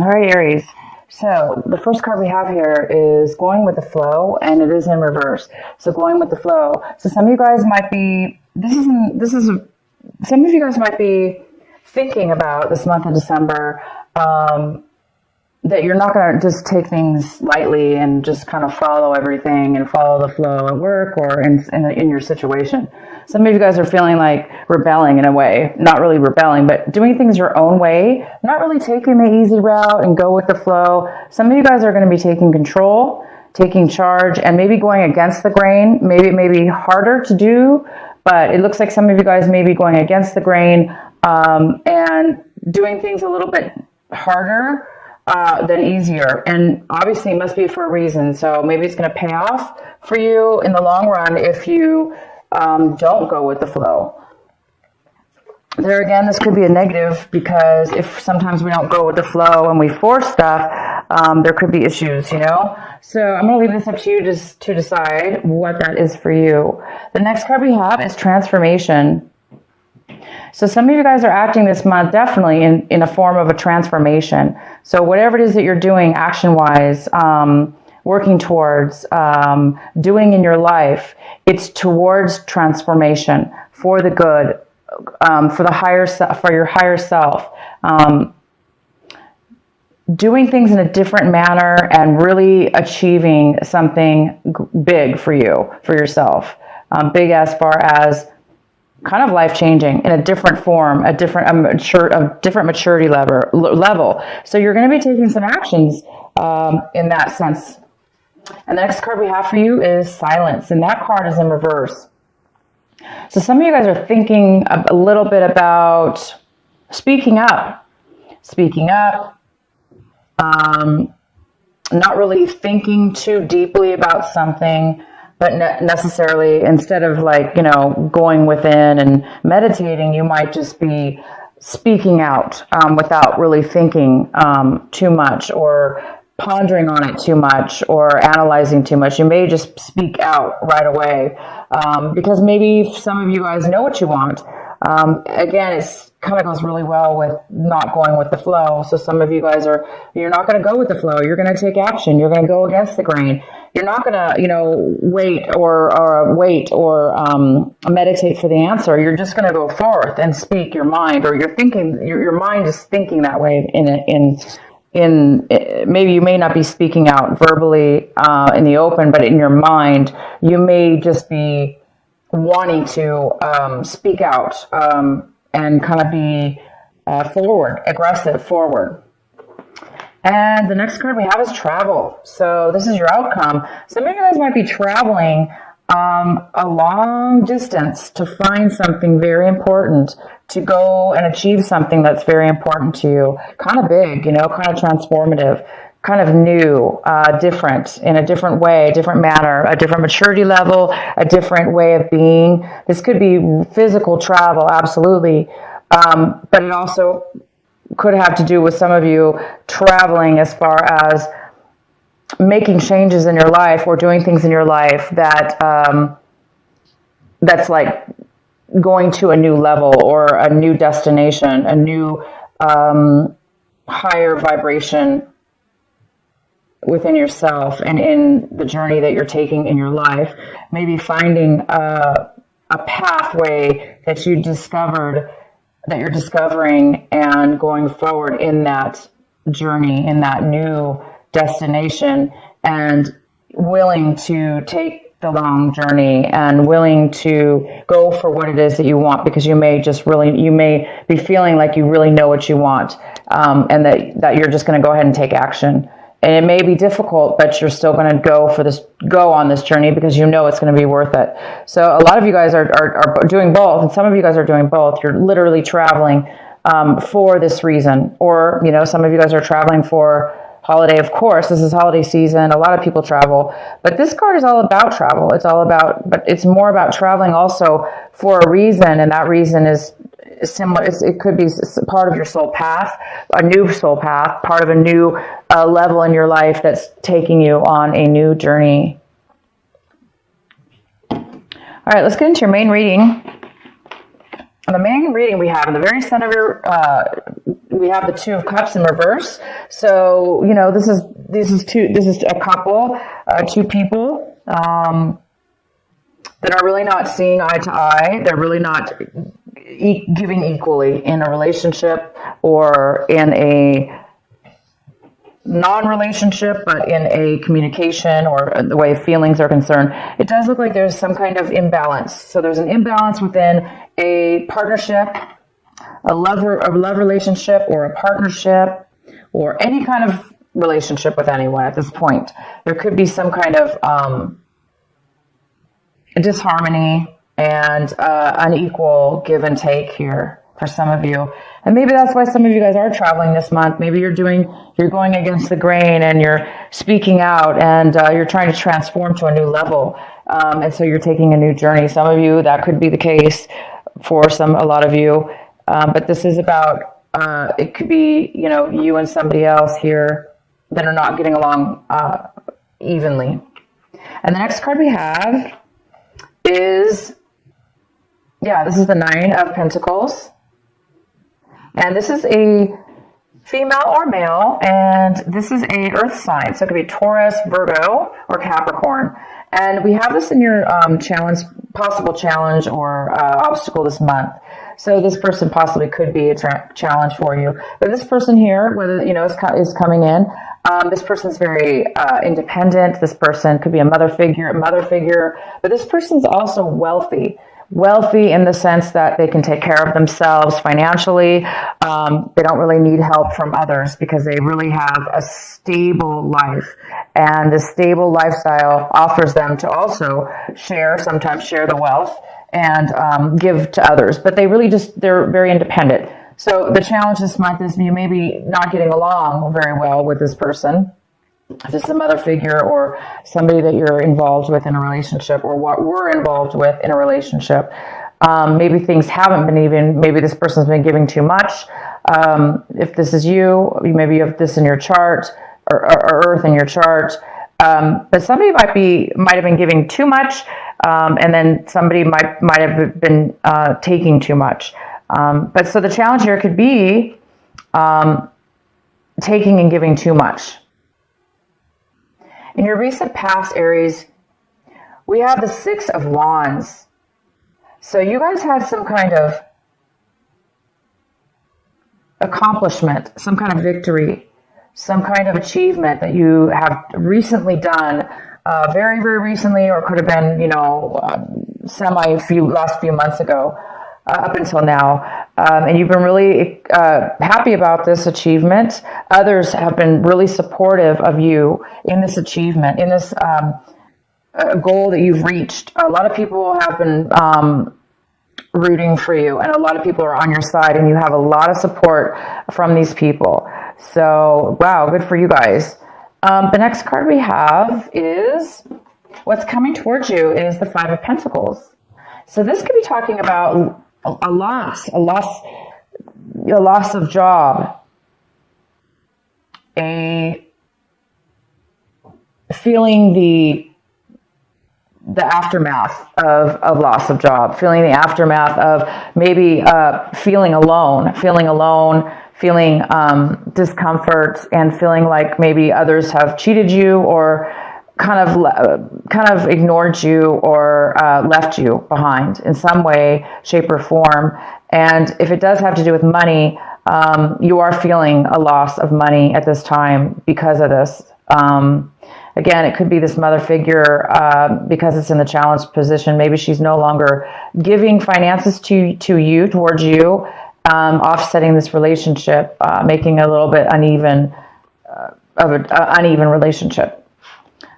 All right, Aries. So the first card we have here is going with the flow, and it is in reverse. So going with the flow. So some of you guys might be. Some of you guys might be thinking about this month of December. That you're not going to just take things lightly and just kind of follow everything and follow the flow at work or in your situation. Some of you guys are feeling like rebelling in a way, not really rebelling, but doing things your own way, not really taking the easy route and go with the flow. Some of you guys are going to be taking control, taking charge, and maybe going against the grain. Maybe it may be harder to do, but it looks like some of you guys may be going against the grain and doing things a little bit harder than easier. And obviously it must be for a reason. So maybe it's going to pay off for you in the long run if you don't go with the flow. There again, this could be a negative because if sometimes we don't go with the flow and we force stuff, there could be issues, So I'm going to leave this up to you just to decide what that is for you. The next card we have is transformation. So some of you guys are acting this month definitely in a form of a transformation. So whatever it is that you're doing action-wise, working towards, doing in your life, it's towards transformation for the good, for the higher for your higher self. Doing things in a different manner and really achieving something big for you, for yourself. Big as far as kind of life-changing in a different form, a different maturity level. So you're going to be taking some actions in that sense. And the next card we have for you is silence, and that card is in reverse. So some of you guys are thinking a little bit about speaking up, not really thinking too deeply about something, but necessarily instead of going within and meditating, you might just be speaking out without really thinking too much or pondering on it too much or analyzing too much. You may just speak out right away because maybe some of you guys know what you want. Again, it's kind of goes really well with not going with the flow. So some of you guys you're not going to go with the flow. You're going to take action. You're going to go against the grain. You're not going to, wait or meditate for the answer. You're just going to go forth and speak your mind, or you're thinking, your mind is thinking that way maybe you may not be speaking out verbally in the open, but in your mind, you may just be wanting to speak out and kind of be aggressive forward. And the next card we have is travel. So this is your outcome. Some of you guys might be traveling a long distance to find something very important, to go and achieve something that's very important to you. Kind of big, kind of transformative, kind of new, different, in a different way, a different manner, a different maturity level, a different way of being. This could be physical travel, absolutely. But it also could have to do with some of you traveling as far as making changes in your life or doing things in your life that that's like going to a new level or a new destination, a new higher vibration within yourself and in the journey that you're taking in your life. Maybe finding a pathway that you discovered, that you're discovering, and going forward in that journey, in that new destination, and willing to take the long journey and willing to go for what it is that you want, because you may be feeling like you really know what you want, and that you're just going to go ahead and take action. And it may be difficult, but you're still going to go on this journey because you know it's going to be worth it. So a lot of you guys are doing both, and some of you guys are doing both. You're literally traveling for this reason, or some of you guys are traveling for holiday. Of course, this is holiday season. A lot of people travel, but this card is all about travel. But it's more about traveling also for a reason, and that reason is similar. It could be part of your soul path, a new soul path, part of a new level in your life that's taking you on a new journey. All right, let's get into your main reading. the main reading we have in the very center of your, we have the Two of Cups in reverse. So, you know, this is a couple, two people, that are really not seeing eye to eye. They're really not giving equally in a relationship or in a non-relationship, but in a communication or the way feelings are concerned. It does look like there's some kind of imbalance. So there's an imbalance within a partnership, a love relationship, or a partnership, or any kind of relationship with anyone at this point. There could be some kind of disharmony and unequal give and take here for some of you. And maybe that's why some of you guys are traveling this month. Maybe you're going against the grain and you're speaking out and you're trying to transform to a new level. And so you're taking a new journey. Some of you, that could be the case for a lot of you. But this is about, it could be, you know, you and somebody else here that are not getting along evenly. And the next card we have is, this is the Nine of Pentacles. And this is a female or male, and this is a earth sign. So it could be Taurus, Virgo, or Capricorn. And we have this in your possible challenge or obstacle this month. So this person possibly could be a challenge for you. But this person here, whether, you know, is coming in, this person's very independent. This person could be a mother figure, but this person's also wealthy in the sense that they can take care of themselves financially. They don't really need help from others because they really have a stable life. And the stable lifestyle offers them to also sometimes share the wealth and give to others. But they're very independent. So the challenge this month is you may be not getting along very well with this person. If this is a mother figure or somebody that you're involved with in a relationship or what we're involved with in a relationship, maybe things haven't been even, maybe this person's been giving too much. If this is you, maybe you have this in your chart or earth in your chart. But somebody might have been giving too much, and then somebody might have been taking too much. But so the challenge here could be taking and giving too much. In your recent past, Aries, we have the Six of Wands. So you guys had some kind of accomplishment, some kind of victory, some kind of achievement that you have recently done, very, very recently, or could have been, you know, last few months ago, up until now. And you've been really happy about this achievement. Others have been really supportive of you in this achievement, in this goal that you've reached. A lot of people have been rooting for you, and a lot of people are on your side, and you have a lot of support from these people. So, wow, good for you guys. The next card we have is what's coming towards you is the Five of Pentacles. So this could be talking about a loss of job, feeling the aftermath of loss of job, feeling the aftermath of maybe feeling alone, feeling discomfort, and feeling like maybe others have cheated you or kind of ignored you or left you behind in some way, shape, or form. And if it does have to do with money, you are feeling a loss of money at this time because of this. Again, it could be this mother figure because it's in the challenged position. Maybe she's no longer giving finances towards you, offsetting this relationship, making a little bit uneven relationship.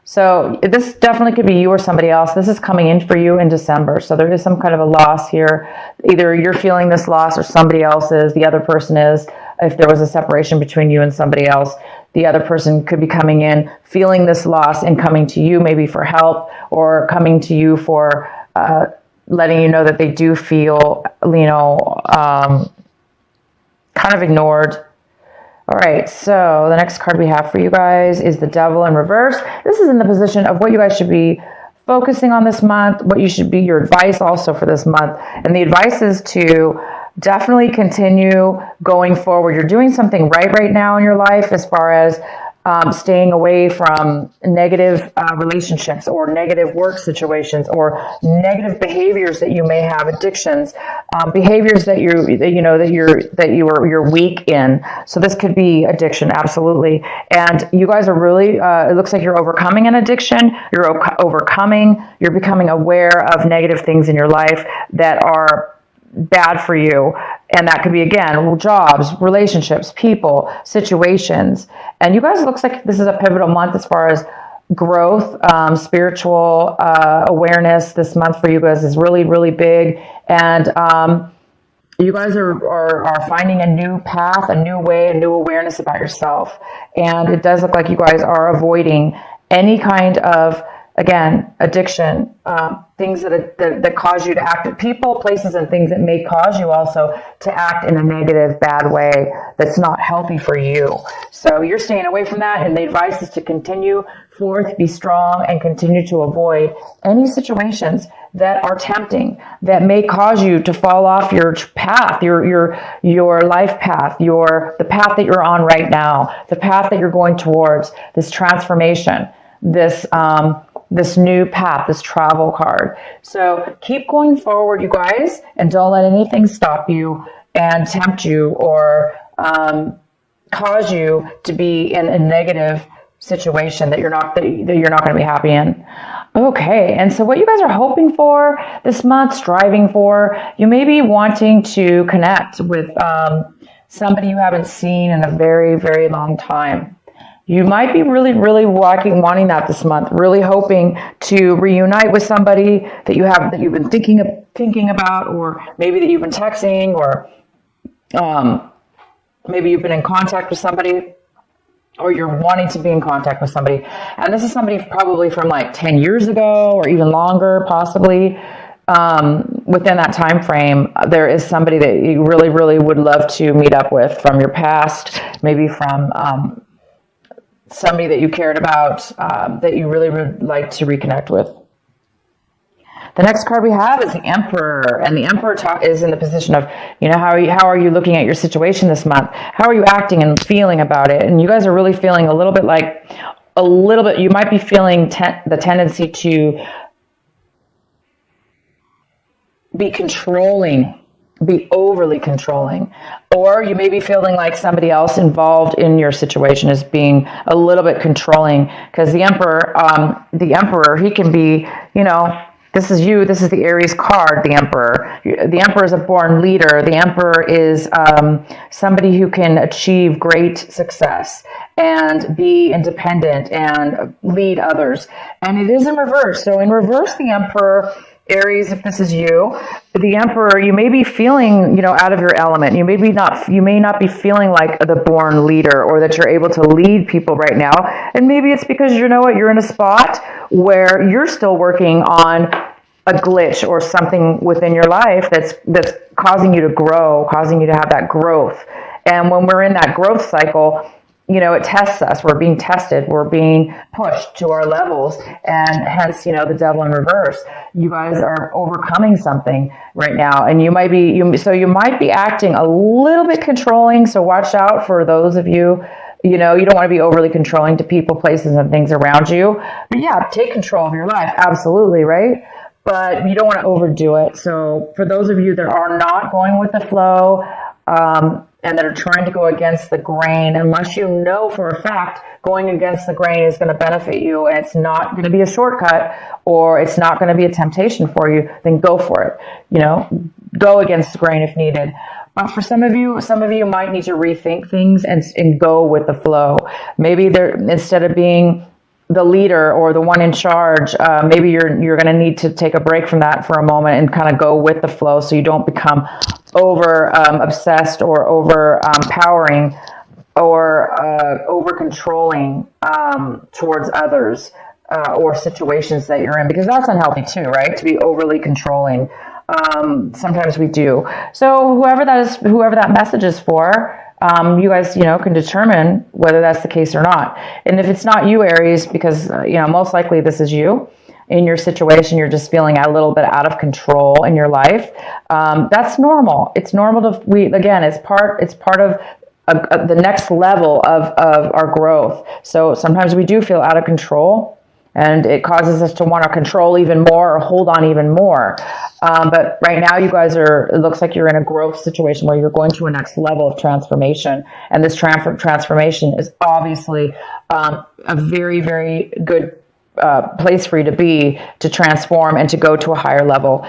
So this definitely could be you or somebody else. This is coming in for you in December. So there is some kind of a loss here. Either you're feeling this loss or somebody else is. The other person is. If there was a separation between you and somebody else, the other person could be coming in, feeling this loss and coming to you maybe for help or coming to you for letting you know that they do feel, kind of ignored. All right, so the next card we have for you guys is the Devil in reverse. This is in the position of what you guys should be focusing on this month, what you should be, your advice also for this month. And the advice is to definitely continue going forward. You're doing something right now in your life as far as staying away from negative relationships or negative work situations or negative behaviors that you may have, addictions, behaviors that you're weak in. So this could be addiction, absolutely. And you guys are really, it looks like you're overcoming an addiction. You're becoming aware of negative things in your life that are bad for you. And that could be, again, jobs, relationships, people, situations. And you guys, it looks like this is a pivotal month as far as growth, spiritual awareness. This month for you guys is really, really big. And you guys are finding a new path, a new way, a new awareness about yourself. And it does look like you guys are avoiding any kind of, again, addiction, things that cause you to act, people, places, and things that may cause you also to act in a negative, bad way that's not healthy for you. So you're staying away from that, and the advice is to continue forth, be strong, and continue to avoid any situations that are tempting, that may cause you to fall off your path, your life path, the path that you're on right now, the path that you're going towards, this transformation, this new path, this travel card. So keep going forward, you guys, and don't let anything stop you and tempt you or cause you to be in a negative situation that you're not going to be happy in. Okay, and so what you guys are hoping for this month, striving for, you may be wanting to connect with somebody you haven't seen in a very, very long time. You might be really, really wanting that this month, really hoping to reunite with somebody that you've been thinking about, or maybe that you've been texting, or maybe you've been in contact with somebody, or you're wanting to be in contact with somebody. And this is somebody probably from like 10 years ago or even longer, possibly. Within that time frame, there is somebody that you really, really would love to meet up with from your past, maybe from somebody that you cared about, that you really would like to reconnect with. The next card we have is the Emperor, and the Emperor is in the position of, how are you looking at your situation this month? How are you acting and feeling about it? And you guys are really feeling a little bit, you might be feeling the tendency to be controlling, be overly controlling, or you may be feeling like somebody else involved in your situation is being a little bit controlling, because the Emperor, he can be, this is you, this is the Aries card, the Emperor. The Emperor is a born leader. The Emperor is somebody who can achieve great success and be independent and lead others. And it is in reverse. So in reverse, the Emperor, Aries, if this is you, the Emperor, you may be feeling, out of your element. You may not be feeling like the born leader, or that you're able to lead people right now. And maybe it's because you're in a spot where you're still working on a glitch or something within your life that's causing you to grow, causing you to have that growth. And when we're in that growth cycle, it tests us. We're being tested. We're being pushed to our levels, and hence, the devil in reverse. You guys are overcoming something right now, and you might be acting a little bit controlling. So watch out for those of you. You don't want to be overly controlling to people, places, and things around you. But yeah, take control of your life. Absolutely, right? But you don't want to overdo it. So for those of you that are not going with the flow, and that are trying to go against the grain, unless you know for a fact going against the grain is going to benefit you, and it's not going to be a shortcut, or it's not going to be a temptation for you, then go for it. Go against the grain if needed. But for some of you might need to rethink things and go with the flow. Maybe instead of being the leader or the one in charge, maybe you're going to need to take a break from that for a moment and kind of go with the flow, so you don't become over obsessed or over powering or over controlling towards others or situations that you're in, because that's unhealthy too, right? To be overly controlling. Sometimes we do. So whoever that message is for, you guys, can determine whether that's the case or not. And if it's not you, Aries, because, most likely this is you, in your situation, you're just feeling a little bit out of control in your life. That's normal. It's normal it's part of the next level of our growth. So sometimes we do feel out of control, and it causes us to want to control even more or hold on even more. But right now, you guys it looks like you're in a growth situation where you're going to a next level of transformation. And this transformation is obviously a very, very good place for you to be, to transform and to go to a higher level.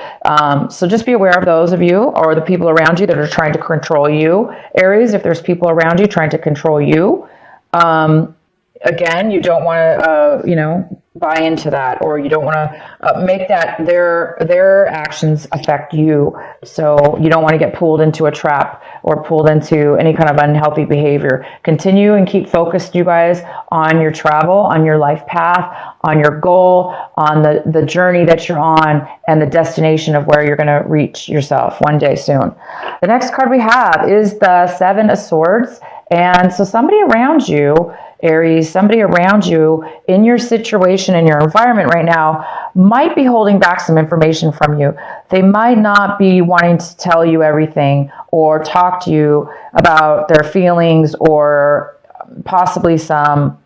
So just be aware of those of you or the people around you that are trying to control you. Aries, if there's people around you trying to control you, again, you don't want to, buy into that, or you don't want to make that their actions affect you. So you don't want to get pulled into a trap or pulled into any kind of unhealthy behavior. Continue and keep focused, you guys, on your travel, on your life path, on your goal, on the journey that you're on, and the destination of where you're going to reach yourself one day soon. The next card we have is the Seven of Swords. And so somebody around you, Aries, somebody around you in your situation, in your environment right now, might be holding back some information from you. They might not be wanting to tell you everything or talk to you about their feelings or possibly some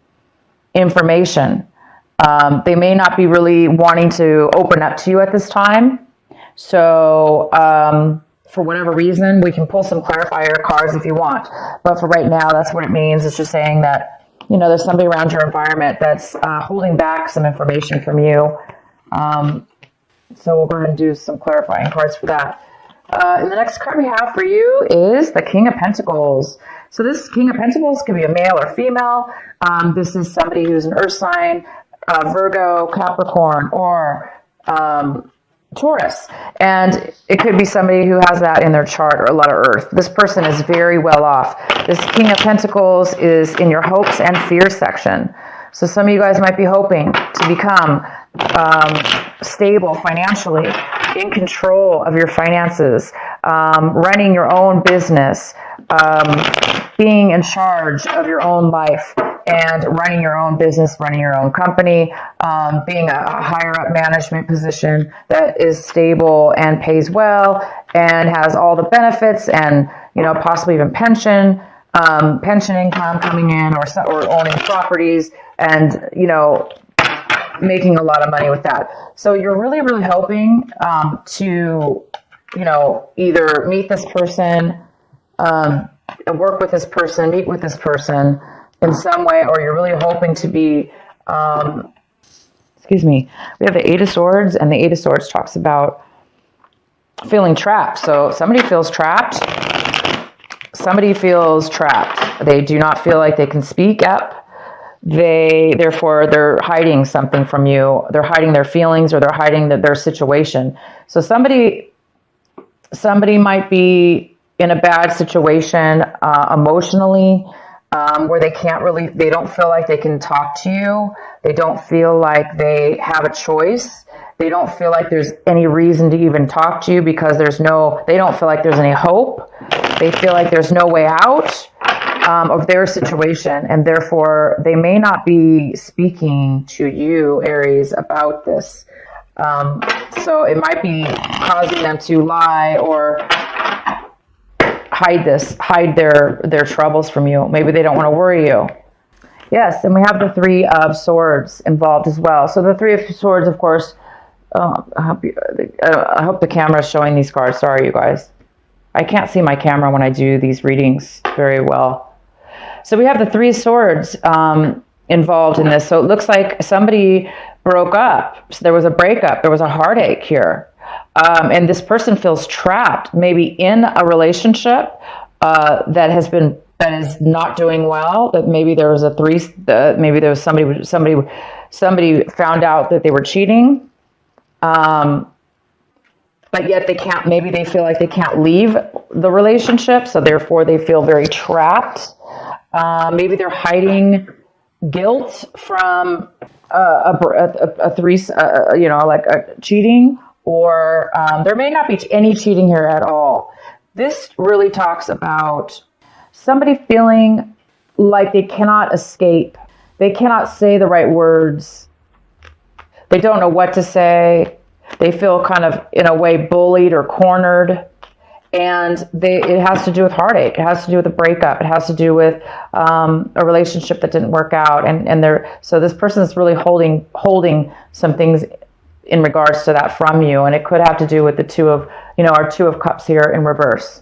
information. They may not be really wanting to open up to you at this time. So, for whatever reason, we can pull some clarifier cards if you want. But for right now, that's what it means. It's just saying that, there's somebody around your environment that's holding back some information from you. So we'll go ahead and do some clarifying cards for that. And the next card we have for you is the King of Pentacles. So this King of Pentacles could be a male or female. This is somebody who's an earth sign, Virgo, Capricorn, or Taurus. And it could be somebody who has that in their chart, or a lot of earth. This person is very well off. This King of Pentacles is in your hopes and fears section. So some of you guys might be hoping to become stable financially, in control of your finances, running your own business, being in charge of your own life and running your own business, running your own company, being a higher up management position that is stable and pays well and has all the benefits and, possibly even pension income coming in, or owning properties and, making a lot of money with that. So you're really, really hoping to, either meet this person, work with this person, meet with this person in some way, or you're really hoping to be, we have the Eight of Swords, and the Eight of Swords talks about feeling trapped. So somebody feels trapped. They do not feel like they can speak up. Therefore, they're hiding something from you. They're hiding their feelings, or they're hiding their situation. So somebody might be in a bad situation emotionally, where they don't feel like they can talk to you. They don't feel like they have a choice. They don't feel like there's any reason to even talk to you because they don't feel like there's any hope. They feel like there's no way out of their situation, and therefore they may not be speaking to you, Aries, about this. So it might be causing them to lie or hide their troubles from you. Maybe they don't want to worry you. Yes, and we have the Three of Swords involved as well. So the Three of Swords, of course, I hope the camera is showing these cards. Sorry, you guys. I can't see my camera when I do these readings very well. So we have the Three of Swords involved in this. So it looks like somebody broke up. So there was a breakup. There was a heartache here. And this person feels trapped, maybe in a relationship that is not doing well. That maybe there was maybe there was somebody found out that they were cheating, but yet they can't. Maybe they feel like they can't leave the relationship, so therefore they feel very trapped. Maybe they're hiding guilt from cheating. Or there may not be any cheating here at all. This really talks about somebody feeling like they cannot escape. They cannot say the right words. They don't know what to say. They feel kind of, in a way, bullied or cornered. And it has to do with heartache. It has to do with a breakup. It has to do with a relationship that didn't work out. So this person is really holding some things in regards to that from you. And it could have to do with the our Two of Cups here in reverse.